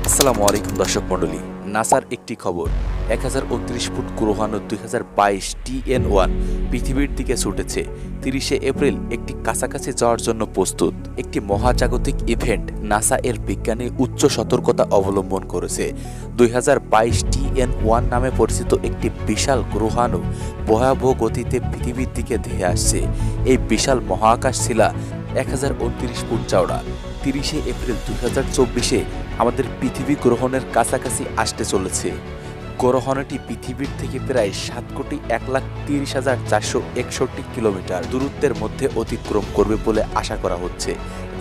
আসসালামু আলাইকুম দর্শক মণ্ডলী। নাসার একটি খবর, 1029 ফুট গ্রহাণু 2022 TN1 পৃথিবীর দিকে ছুটেছে। 30শে এপ্রিল একটি কাছাকাছি যাওয়ার জন্য প্রস্তুত। একটি মহাজাগতিক ইভেন্ট। নাসা এর বিজ্ঞানী উচ্চ সতর্কতা অবলম্বন করেছে। 2022 TN1 নামে পরিচিত একটি বিশাল গ্রহাণু ভয়াবহ গতিতে পৃথিবীর দিকে ধেয়ে আসছে। এই বিশাল মহাকাশ শিলা 1029 ফুট চওড়া। 30শে এপ্রিল 2024-এ আমাদের পৃথিবী গ্রহণের কাছাকাছি আসতে চলেছে। গ্রহাণুটি পৃথিবীর থেকে প্রায় 7,30,461 কিলোমিটার দূরত্বের মধ্যে অতিক্রম করবে বলে আশা করা হচ্ছে,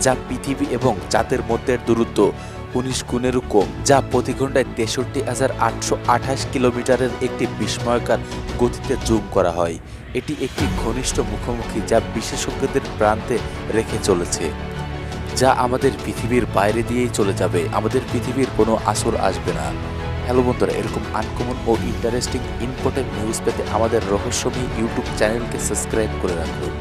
যা পৃথিবী এবং চাঁদের মধ্যে দূরত্ব 19 গুণেরও কম, যা প্রতি ঘন্টায় 63,828 কিলোমিটারের একটি বিস্ময়কর গতিতে জুম করা হয়। এটি একটি ঘনিষ্ঠ মুখোমুখি যা বিশেষজ্ঞদের প্রান্তে রেখে চলেছে, যা আমাদের পৃথিবীর বাইরে দিয়েই চলে যাবে। আমাদের পৃথিবীর কোনো আসর আসবে না। হ্যালো বন্ধুরা, এরকম আনকমন ও ইন্টারেস্টিং ইম্পর্টেন্ট নিউজ পেতে আমাদের রহস্যময়ী ইউটিউব চ্যানেলকে সাবস্ক্রাইব করে রাখুন।